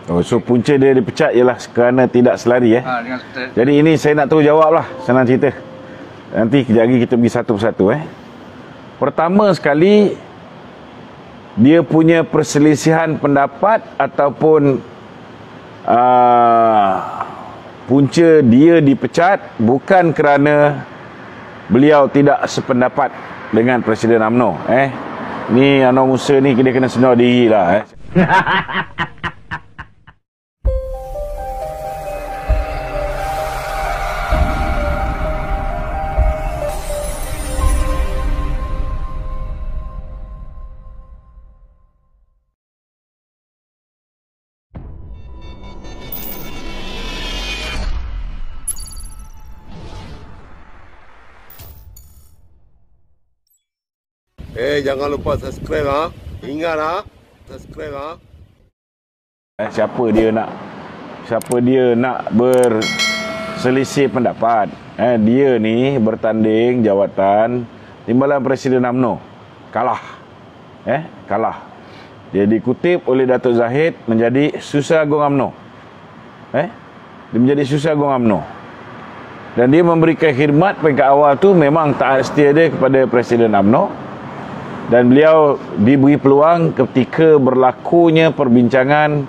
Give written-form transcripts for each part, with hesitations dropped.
Oh, so punca dia dipecat ialah kerana tidak selari Dengan Jadi ini saya nak tahu jawab lah, senang cerita. Nanti kejap lagi kita pergi satu persatu Pertama sekali, dia punya perselisihan pendapat ataupun punca dia dipecat bukan kerana beliau tidak sependapat dengan Presiden UMNO. Ni Anwar Musa ni dia kena sedar diri lah. Jangan lupa subscribe Ingat subscribe Siapa dia nak berselisih pendapat. Dia ni bertanding jawatan Timbalan Presiden UMNO. Kalah. Kalah. Dia dikutip oleh Datuk Zahid menjadi Susah Agung UMNO. Dia menjadi Susah Agung UMNO. Dan dia memberikan khidmat peringkat awal tu memang taat setia dia kepada Presiden UMNO. Dan beliau diberi peluang ketika berlakunya perbincangan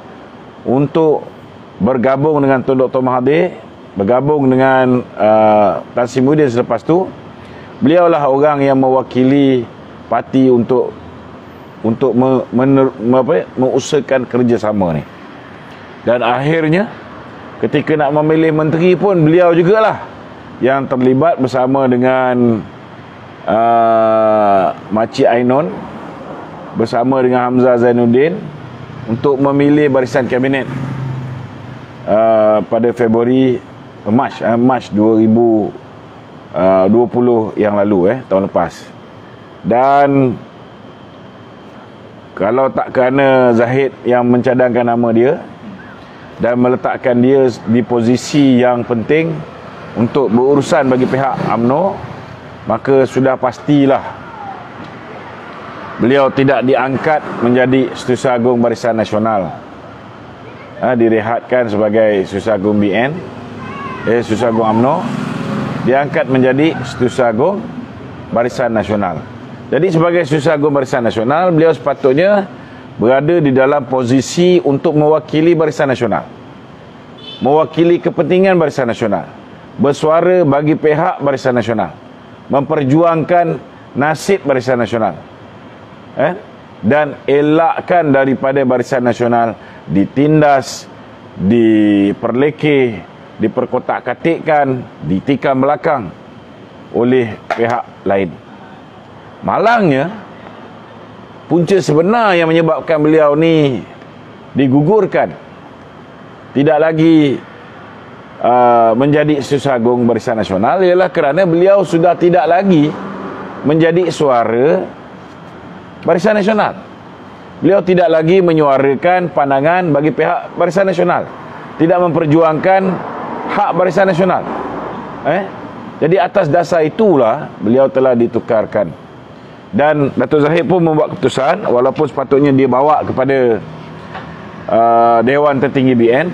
untuk bergabung dengan Tun Dr. Mahathir, bergabung dengan Tan Sri Muhyiddin selepas tu. Beliaulah orang yang mewakili parti untuk mengusahakan kerjasama ni. Dan akhirnya ketika nak memilih menteri pun beliau jugalah yang terlibat bersama dengan Makcik Ainon bersama dengan Hamzah Zainuddin untuk memilih barisan kabinet pada Mac 2020 yang lalu, tahun lepas. Dan kalau tak kerana Zahid yang mencadangkan nama dia dan meletakkan dia di posisi yang penting untuk berurusan bagi pihak UMNO, maka sudah pastilah beliau tidak diangkat menjadi Setiausaha Agung Barisan Nasional. Direhatkan sebagai Setiausaha Agung BN, Setiausaha Agung UMNO, diangkat menjadi Setiausaha Agung Barisan Nasional. Jadi sebagai Setiausaha Agung Barisan Nasional, beliau sepatutnya berada di dalam posisi untuk mewakili Barisan Nasional, mewakili kepentingan Barisan Nasional, bersuara bagi pihak Barisan Nasional, memperjuangkan nasib Barisan Nasional, dan elakkan daripada Barisan Nasional ditindas, diperlekeh, diperkotak-katikkan, ditikam belakang oleh pihak lain. Malangnya, punca sebenar yang menyebabkan beliau ni digugurkan, tidak lagi menjadi Setiausaha Agung Barisan Nasional, ialah kerana beliau sudah tidak lagi menjadi suara Barisan Nasional. Beliau tidak lagi menyuarakan pandangan bagi pihak Barisan Nasional, tidak memperjuangkan hak Barisan Nasional. Jadi atas dasar itulah beliau telah ditukarkan. Dan Datuk Zahid pun membuat keputusan, walaupun sepatutnya dia bawa kepada Dewan Tertinggi BN,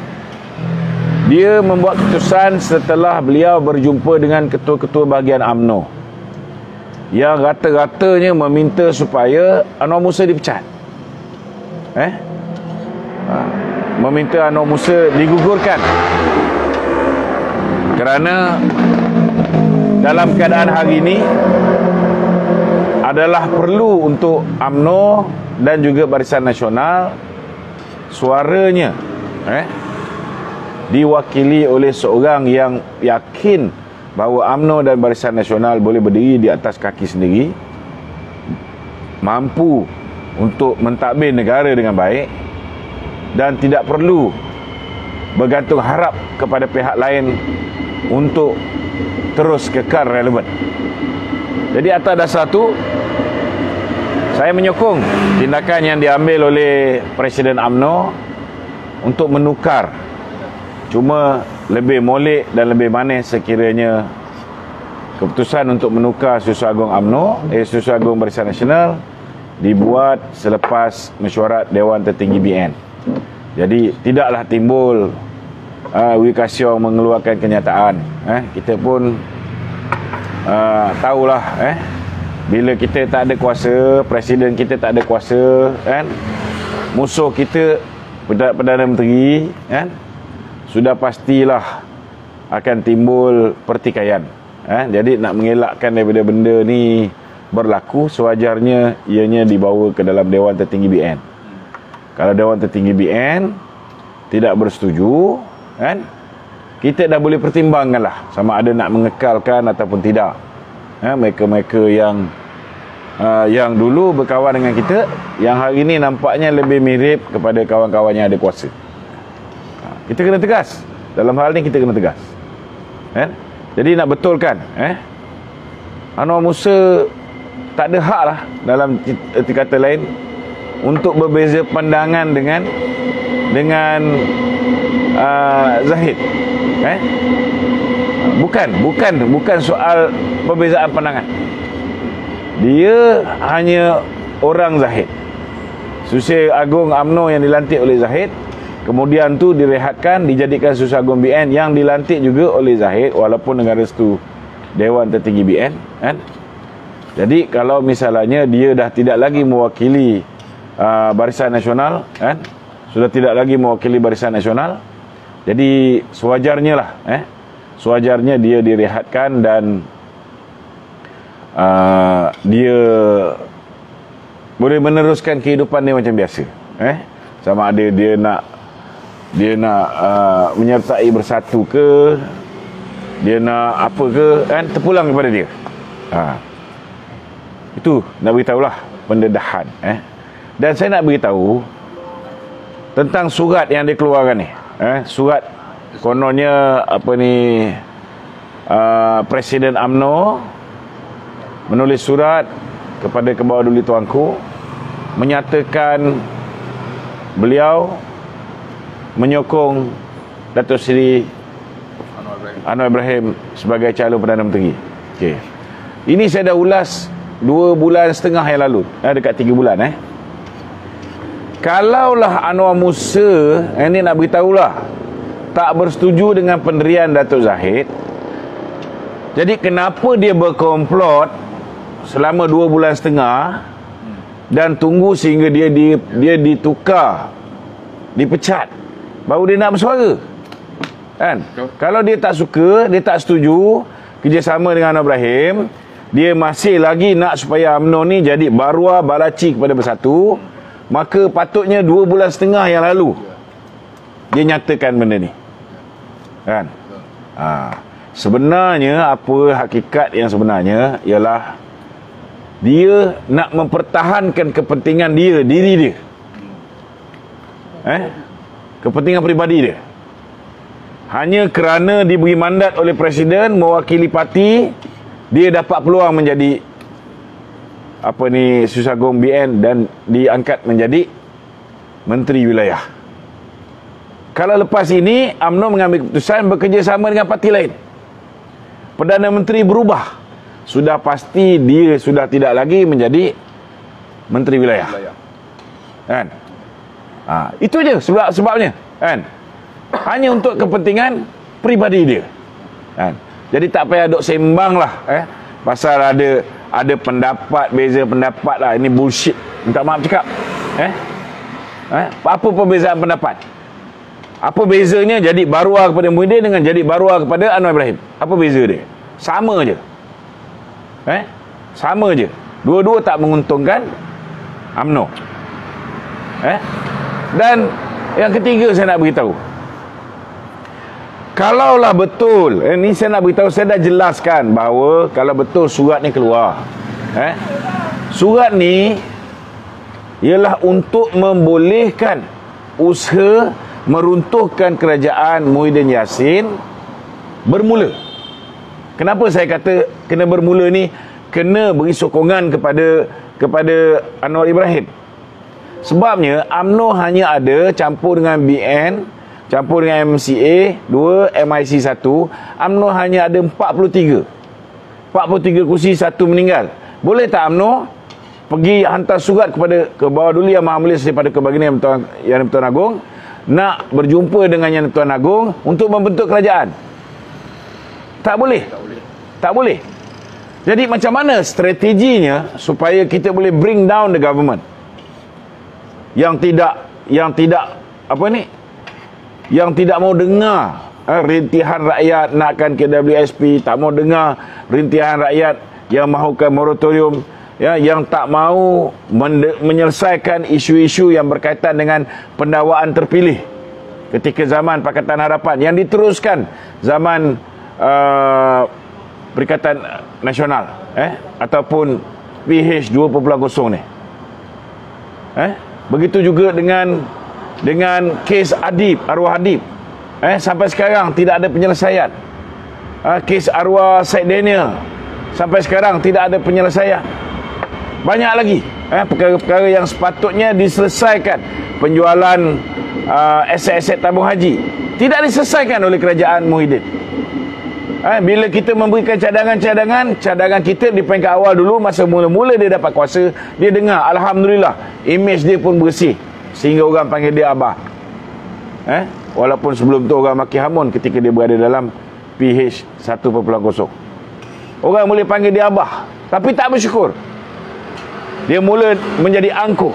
dia membuat keputusan setelah beliau berjumpa dengan ketua-ketua bahagian UMNO yang rata-ratanya meminta supaya Anwar Musa dipecat. Meminta Anwar Musa digugurkan kerana dalam keadaan hari ini adalah perlu untuk UMNO dan juga Barisan Nasional suaranya diwakili oleh seorang yang yakin bahawa UMNO dan Barisan Nasional boleh berdiri di atas kaki sendiri, mampu untuk mentadbir negara dengan baik dan tidak perlu bergantung harap kepada pihak lain untuk terus kekal relevan. Jadi atas dasar itu, saya menyokong tindakan yang diambil oleh Presiden UMNO untuk menukar. Cuma lebih molek dan lebih manis sekiranya keputusan untuk menukar Setiausaha Agung UMNO, Setiausaha Agung Barisan Nasional dibuat selepas mesyuarat Dewan Tertinggi BN. Jadi tidaklah timbul Wee Ka Siong mengeluarkan kenyataan. Kita pun tahulah bila kita tak ada kuasa, presiden kita tak ada kuasa, kan, musuh kita Perdana Menteri, kan, sudah pastilah akan timbul pertikaian. Jadi nak mengelakkan daripada benda ni berlaku, sewajarnya ianya dibawa ke dalam Dewan Tertinggi BN. Kalau Dewan Tertinggi BN tidak bersetuju, kan, kita dah boleh pertimbangkanlah sama ada nak mengekalkan ataupun tidak. Mereka-mereka yang dulu berkawan dengan kita, yang hari ini nampaknya lebih mirip kepada kawan-kawan yang ada kuasa. Kita kena tegas. Dalam hal ni kita kena tegas. Jadi nak betulkan, Anwar Musa tak ada hak lah, dalam erti kata lain, untuk berbeza pandangan dengan Zahid. Bukan soal perbezaan pandangan. Dia hanya orang Zahid. Susir Agung UMNO yang dilantik oleh Zahid, kemudian tu direhatkan, dijadikan Susir Agung BN yang dilantik juga oleh Zahid walaupun dengan restu Dewan Tertinggi BN, kan? Jadi kalau misalnya dia dah tidak lagi mewakili Barisan Nasional, kan? Sudah tidak lagi mewakili Barisan Nasional. Jadi sewajarnya lah, sewajarnya dia direhatkan dan dia boleh meneruskan kehidupan dia macam biasa. Sama ada dia nak menyertai Bersatu ke, dia nak apa ke, kan, terpulang kepada dia. Itu nak beritahulah pendedahan. Dan saya nak beritahu tentang surat yang dikeluarkan ni. Surat kononnya Presiden UMNO menulis surat kepada Kebawah Duli Tuanku menyatakan beliau menyokong Datuk Seri Anwar Ibrahim sebagai calon Perdana Menteri. Okey. Ini saya dah ulas 2 bulan setengah yang lalu, dekat 3 bulan. Kalaulah Anwar Musa, ini nak beritahulah, tak bersetuju dengan pendirian Datuk Zahid, jadi kenapa dia berkomplot selama 2 bulan setengah dan tunggu sehingga dia ditukar, dipecat, baru dia nak bersuara, kan? Kalau dia tak suka, dia tak setuju kerjasama dengan Anwar Ibrahim, dia masih lagi nak supaya UMNO ni jadi baruah balaci kepada Bersatu, maka patutnya 2 bulan setengah yang lalu dia nyatakan benda ni, kan? Sebenarnya apa hakikat yang sebenarnya ialah dia nak mempertahankan kepentingan diri dia, kepentingan peribadi dia. Hanya kerana diberi mandat oleh Presiden mewakili parti, dia dapat peluang menjadi Susir Agung BN dan diangkat menjadi Menteri Wilayah. Kalau lepas ini UMNO mengambil keputusan bekerjasama dengan parti lain, Perdana Menteri berubah, sudah pasti dia sudah tidak lagi menjadi Menteri Wilayah. Kan? Itu je sebabnya, kan? Hanya untuk kepentingan peribadi dia, kan? Jadi tak payah duk sembang lah, pasal ada pendapat, beza pendapat lah. Ini bullshit, minta maaf cakap. Apa perbezaan pendapat? Apa bezanya jadi baruah kepada Muhyiddin dengan jadi baruah kepada Anwar Ibrahim? Apa beza dia? Sama je. Sama je. Dua-dua tak menguntungkan UMNO. Dan yang ketiga saya nak beritahu, kalaulah betul, ni saya nak beritahu, saya dah jelaskan bahawa kalau betul surat ni keluar, surat ni ialah untuk membolehkan usaha meruntuhkan kerajaan Muhyiddin Yassin bermula. Kenapa saya kata kena bermula ni? Kena beri sokongan kepada Anwar Ibrahim. Sebabnya UMNO hanya ada campur dengan BN, campur dengan MCA 2, MIC 1, UMNO hanya ada 43 kursi, 1 meninggal. Boleh tak UMNO pergi hantar surat kepada Kebawah Duli Yang Maha Mulia daripada Kebahagiaan Yang Tuan Agong nak berjumpa dengan Yang Tuan Agong untuk membentuk kerajaan? Tak boleh. Tak boleh. Jadi macam mana strateginya supaya kita boleh bring down the government yang tidak mau dengar rintihan rakyat nakkan KWSP, tak mau dengar rintihan rakyat yang mahukan moratorium, ya, yang tak mau menyelesaikan isu-isu yang berkaitan dengan pendakwaan terpilih ketika zaman Pakatan Harapan yang diteruskan zaman Perikatan Nasional ataupun PH 2.0 ni. Begitu juga dengan kes Adib, arwah Adib. Sampai sekarang tidak ada penyelesaian. Kes arwah Syed Daniel, sampai sekarang tidak ada penyelesaian. Banyak lagi perkara-perkara yang sepatutnya diselesaikan. Penjualan aset-aset tabung haji tidak diselesaikan oleh kerajaan Muhyiddin. Bila kita memberikan cadangan kita di peringkat awal dulu, masa mula-mula dia dapat kuasa, dia dengar, alhamdulillah, image dia pun bersih sehingga orang panggil dia abah. Walaupun sebelum tu orang maki hamun ketika dia berada dalam PH 1.0. Orang boleh panggil dia abah, tapi tak bersyukur. Dia mula menjadi angkuh.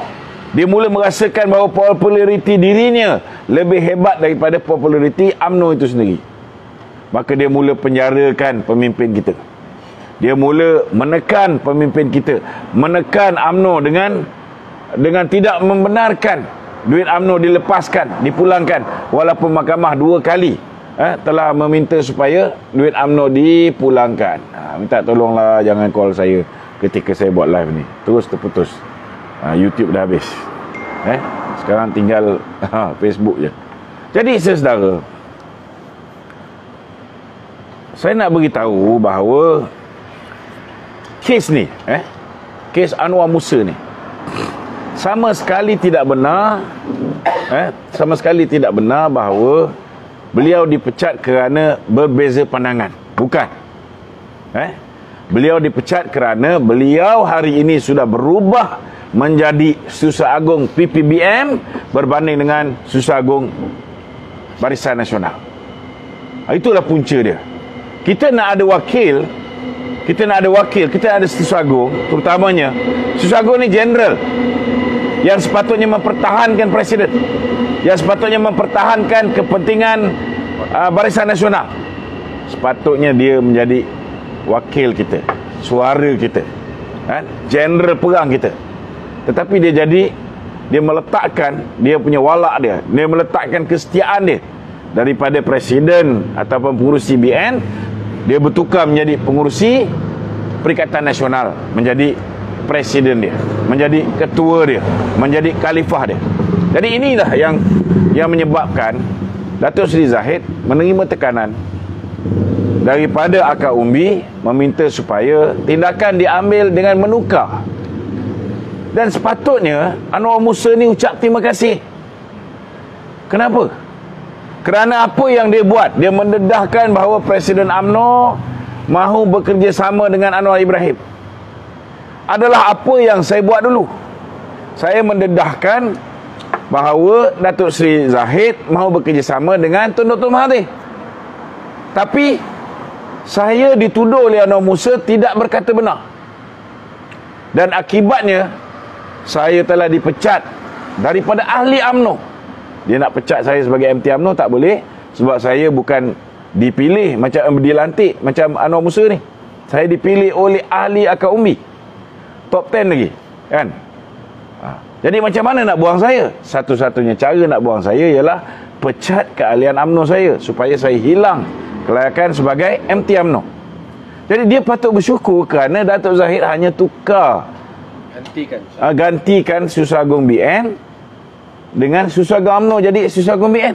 Dia mula merasakan bahawa populariti dirinya lebih hebat daripada populariti UMNO itu sendiri. Maka dia mula penjarakan pemimpin kita. Dia mula menekan pemimpin kita, menekan UMNO dengan tidak membenarkan duit UMNO dilepaskan, dipulangkan, walaupun mahkamah 2 kali telah meminta supaya duit UMNO dipulangkan. Minta tolonglah jangan call saya ketika saya buat live ni. Terus terputus. YouTube dah habis. Sekarang tinggal Facebook je. Jadi saudara, saya nak beritahu bahawa kes ni, kes Anwar Musa ni sama sekali tidak benar, sama sekali tidak benar bahawa beliau dipecat kerana berbeza pandangan. Bukan. Beliau dipecat kerana beliau hari ini sudah berubah menjadi Susah Agung PPBM berbanding dengan Susah Agung Barisan Nasional. Itulah punca dia. Kita nak ada wakil, kita nak ada Susah Agung, terutamanya Susah Agung ni general yang sepatutnya mempertahankan presiden, yang sepatutnya mempertahankan kepentingan Barisan Nasional. Sepatutnya dia menjadi wakil kita, suara kita, general perang kita. Tetapi dia meletakkan dia punya walak dia meletakkan kesetiaan dia daripada presiden ataupun pengurusi BN, dia bertukar menjadi pengurusi Perikatan Nasional, menjadi presiden dia, menjadi ketua dia, menjadi khalifah dia. Jadi inilah yang menyebabkan Datuk Seri Zahid menerima tekanan daripada Akar Umbi meminta supaya tindakan diambil dengan menukar. Dan sepatutnya Anwar Musa ni ucap terima kasih. Kenapa? Kerana apa yang dia buat, dia mendedahkan bahawa Presiden UMNO mahu bekerjasama dengan Anwar Ibrahim. Adalah apa yang saya buat dulu. Saya mendedahkan bahawa Datuk Seri Zahid mahu bekerjasama dengan Tun Dr. Mahathir. Tapi saya dituduh oleh Anwar Musa tidak berkata benar. Dan akibatnya saya telah dipecat daripada ahli UMNO. Dia nak pecat saya sebagai MT UMNO tak boleh, sebab saya bukan dipilih macam dilantik macam Anwar Musa ni. Saya dipilih oleh ahli Akar Umbi, top 10 lagi, kan? Jadi macam mana nak buang saya? Satu-satunya cara nak buang saya ialah pecat keahlian UMNO saya, supaya saya hilang kelayakan sebagai MT UMNO. Jadi dia patut bersyukur kerana Datuk Zahid hanya tukar, gantikan Susah Agung BN dengan Susah Agung UMNO jadi Susah Agung BN.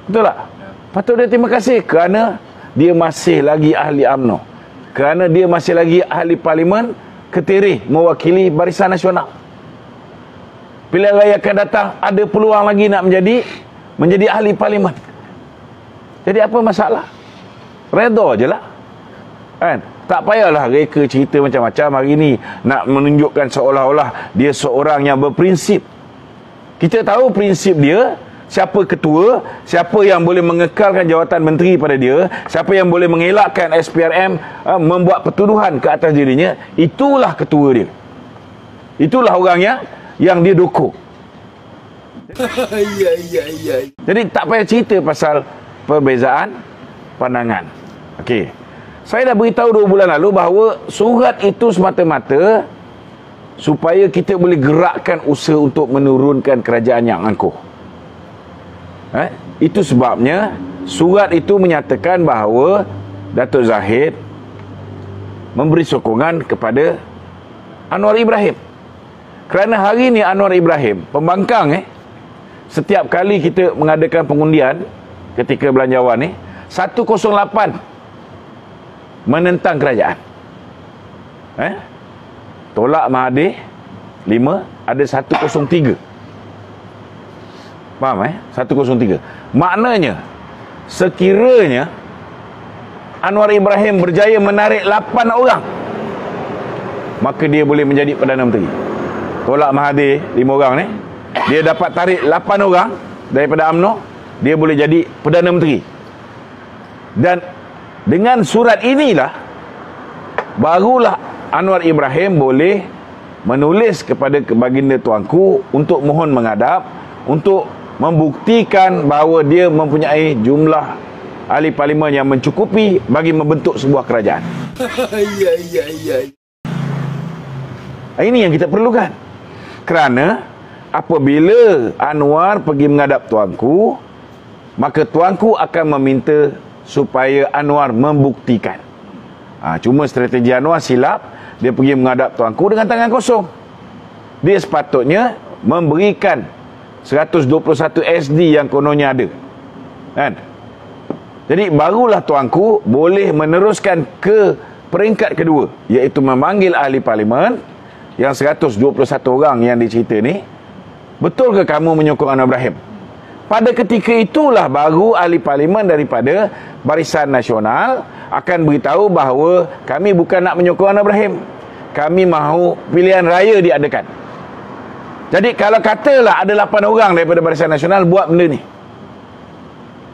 Betul tak? Patut dia terima kasih kerana dia masih lagi ahli UMNO, kerana dia masih lagi ahli Parlimen Ketirih mewakili Barisan Nasional. Pilihan raya akan datang, ada peluang lagi nak menjadi ahli Parlimen. Jadi apa masalah? Redha je lah, kan? Tak payahlah reka cerita macam-macam hari ni nak menunjukkan seolah-olah dia seorang yang berprinsip. Kita tahu prinsip dia, siapa ketua, siapa yang boleh mengekalkan jawatan menteri pada dia, siapa yang boleh mengelakkan SPRM membuat pertuduhan ke atas dirinya, itulah ketua dia. Itulah orang yang dia dukung. Jadi tak payah cerita pasal perbezaan pandangan. Okey. Saya dah beritahu 2 bulan lalu bahawa surat itu semata-mata supaya kita boleh gerakkan usaha untuk menurunkan kerajaan yang angkuh. Itu sebabnya surat itu menyatakan bahawa Datuk Zahid memberi sokongan kepada Anwar Ibrahim. Kerana hari ini Anwar Ibrahim, pembangkang setiap kali kita mengadakan pengundian ketika belanjawan 108 menentang kerajaan. Tolak Mahathir 5, ada 103. Faham 103. Maknanya sekiranya Anwar Ibrahim berjaya menarik 8 orang, maka dia boleh menjadi Perdana Menteri. Tolak Mahathir 5 orang ni, dia dapat tarik 8 orang daripada UMNO, dia boleh jadi Perdana Menteri. Dan dengan surat inilah barulah Anwar Ibrahim boleh menulis kepada baginda tuanku untuk mohon menghadap, untuk membuktikan bahawa dia mempunyai jumlah ahli parlimen yang mencukupi bagi membentuk sebuah kerajaan. Ini yang kita perlukan. Kerana apabila Anwar pergi menghadap tuanku, maka tuanku akan meminta supaya Anwar membuktikan. Cuma strategi Anwar silap. Dia pergi menghadap tuanku dengan tangan kosong. Dia sepatutnya memberikan 121 SD yang kononnya ada, kan? Jadi barulah tuanku boleh meneruskan ke peringkat kedua, iaitu memanggil ahli parlimen yang 121 orang yang dicerita ni. Betul ke kamu menyokong Anwar Ibrahim? Pada ketika itulah baru ahli parlimen daripada Barisan Nasional akan beritahu bahawa kami bukan nak menyokong Anwar Ibrahim, kami mahu pilihan raya diadakan. Jadi kalau katalah ada 8 orang daripada Barisan Nasional buat benda ni,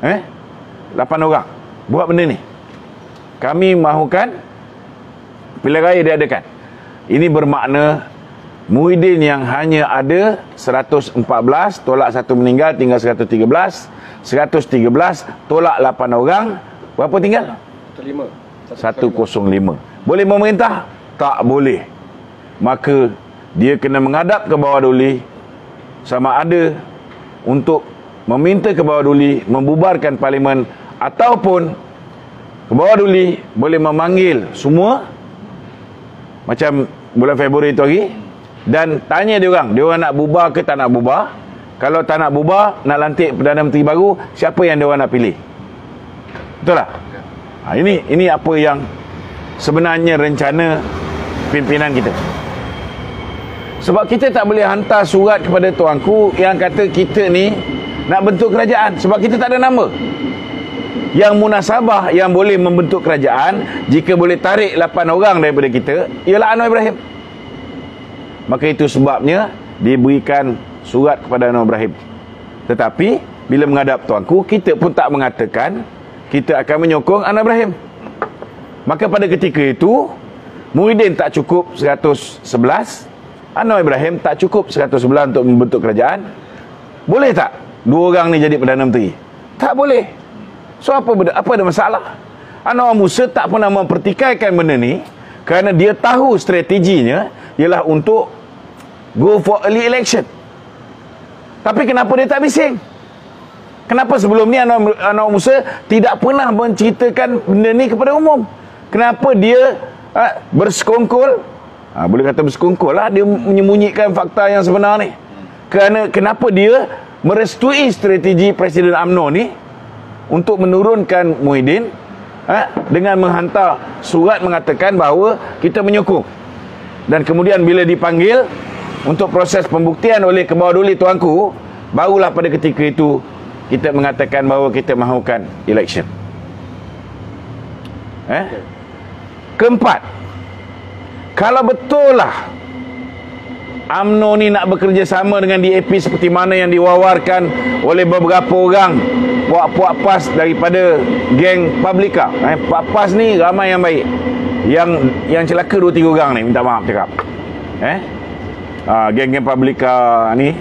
8 orang buat benda ni, kami mahukan pilihan raya diadakan. Ini bermakna Muhyiddin yang hanya ada 114, tolak 1 meninggal, tinggal 113. 113 tolak 8 orang, berapa tinggal? 105. Boleh memerintah? Tak boleh. Maka dia kena menghadap ke bawah duli, sama ada untuk meminta ke bawah duli membubarkan parlimen, ataupun ke bawah duli boleh memanggil semua macam bulan Februari itu hari, dan tanya dia orang nak bubar ke tak nak bubar. Kalau tak nak bubar, nak lantik Perdana Menteri baru, siapa yang dia orang nak pilih? Betul tak? Ini apa yang sebenarnya rencana pimpinan kita. Sebab kita tak boleh hantar surat kepada tuanku yang kata kita ni nak bentuk kerajaan, sebab kita tak ada nama. Yang munasabah yang boleh membentuk kerajaan, jika boleh tarik 8 orang daripada kita, ialah Anwar Ibrahim. Maka itu sebabnya diberikan surat kepada Anwar Ibrahim. Tetapi bila menghadap tuanku, kita pun tak mengatakan kita akan menyokong Anwar Ibrahim. Maka pada ketika itu Muhyiddin tak cukup 111, Anwar Ibrahim tak cukup 111 untuk membentuk kerajaan. Boleh tak 2 orang ni jadi Perdana Menteri? Tak boleh. So apa ada masalah? Anwar Musa tak pernah mempertikaikan benda ni kerana dia tahu strateginya ialah untuk go for early election. Tapi kenapa dia tak bising? Kenapa sebelum ni Anwar Musa tidak pernah menceritakan benda ni kepada umum? Kenapa dia bersekongkol? Boleh kata bersekongkol lah, dia menyembunyikan fakta yang sebenar ni. Kenapa dia merestui strategi Presiden UMNO ni untuk menurunkan Muhyiddin dengan menghantar surat mengatakan bahawa kita menyokong. Dan kemudian bila dipanggil untuk proses pembuktian oleh kebawah duli tuanku, barulah pada ketika itu kita mengatakan bahawa kita mahukan election. Keempat, kalau betul lah UMNO ni nak bekerjasama dengan DAP seperti mana yang diwawarkan oleh beberapa orang puak-puak PAS daripada geng Publica. Puak PAS ni ramai yang baik. Yang celaka 2-3 orang ni, minta maaf cakap. Geng-geng Publica ni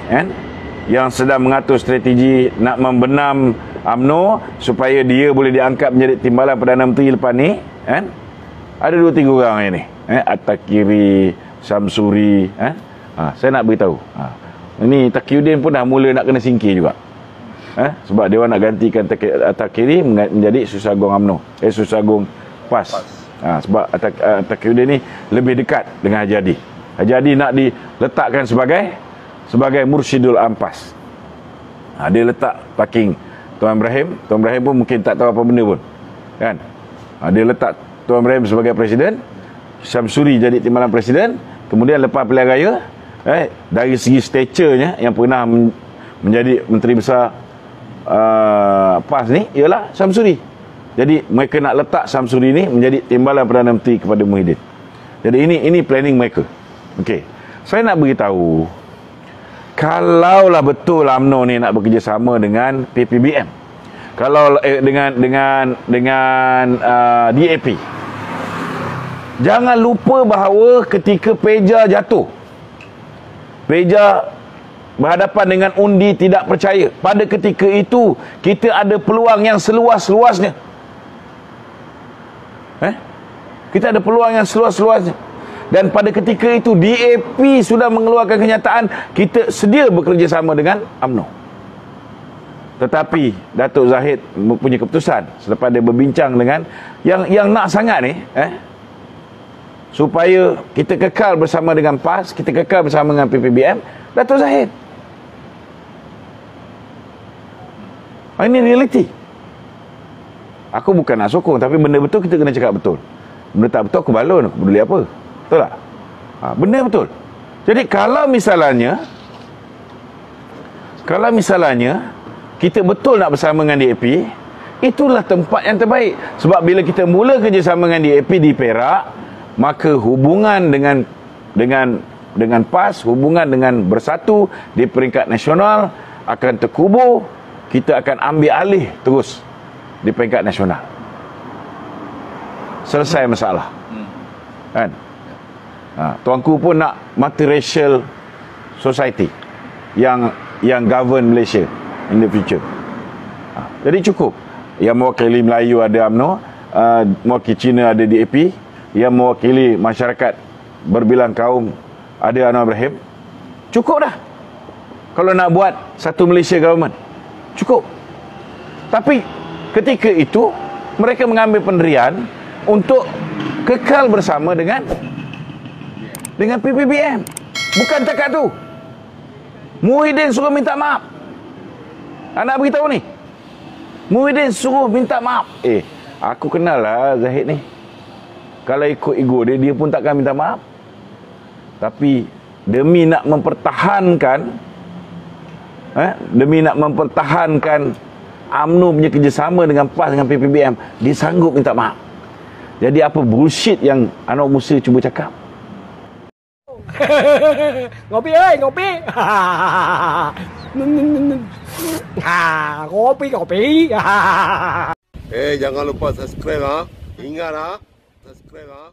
yang sedang mengatur strategi nak membenam UMNO supaya dia boleh diangkat menjadi timbalan Perdana Menteri lepas ni. Ada 2-3 orang ni. At-Takiri, Samsuri. Saya nak beritahu. Ini Taqiyuddin pun dah mula nak kena singkir juga. Sebab dia nak gantikan At-Takiri menjadi Susagong UMNO. Susagong PAS. Sebab Taqiyuddin ni lebih dekat dengan Haji Hadi. Haji Hadi nak diletakkan sebagai Mursyidul Ampas. Dia letak parking Tuan Ibrahim. Tuan Ibrahim pun mungkin tak tahu apa benda pun. Kan? Dia letak Tuan Ibrahim sebagai presiden, Syamsuri jadi timbalan presiden. Kemudian lepas pilihan raya, dari segi stature-nya yang pernah menjadi Menteri Besar PAS ni ialah Syamsuri. Jadi mereka nak letak Syamsuri ni menjadi timbalan Perdana Menteri kepada Muhyiddin. Jadi ini planning mereka. Okey. Saya nak beritahu, kalaulah betul UMNO ni nak bekerjasama dengan PPBM, kalau dengan DAP, jangan lupa bahawa ketika Peja jatuh, Peja berhadapan dengan undi tidak percaya, pada ketika itu kita ada peluang yang seluas-luasnya. Kita ada peluang yang seluas-luasnya. Dan pada ketika itu DAP sudah mengeluarkan kenyataan kita sedia bekerjasama dengan UMNO. Tetapi Datuk Zahid mempunyai keputusan selepas dia berbincang dengan yang nak sangat ni, supaya kita kekal bersama dengan PAS, kita kekal bersama dengan PPBM, Datuk Zahid. Ini realiti. Aku bukan nak sokong, tapi benda betul kita kena cakap betul. Benda tak betul aku balon, aku peduli apa? Betul tak? Benda betul. Jadi kalau misalnya kita betul nak bersama dengan DAP, itulah tempat yang terbaik. Sebab bila kita mula kerjasama dengan DAP di Perak, maka hubungan dengan PAS, hubungan dengan Bersatu di peringkat nasional akan terkubur. Kita akan ambil alih terus di peringkat nasional. Selesai masalah. Kan? Tuanku pun nak multiracial society yang govern Malaysia in the future. Jadi cukup. Yang mewakili Melayu ada UMNO, mewakili Cina ada DAP, yang mewakili masyarakat berbilang kaum ada Anwar Ibrahim. Cukup dah. Kalau nak buat satu Malaysia government, cukup. Tapi ketika itu mereka mengambil pendirian untuk kekal bersama dengan PPBM. Bukan takat tu. Muhyiddin suruh minta maaf. Anak beritahu ni. Muhyiddin suruh minta maaf. Aku kenal lah Zahid ni. Kalau ikut ego dia pun takkan minta maaf. Tapi demi nak mempertahankan UMNO punya kerjasama dengan PAS dengan PPBM, dia sanggup minta maaf. Jadi apa bullshit yang Anwar Musa cuba cakap? Ngopi ơi, ngopi. Ngopi. Jangan lupa subscribe Ingat subscribe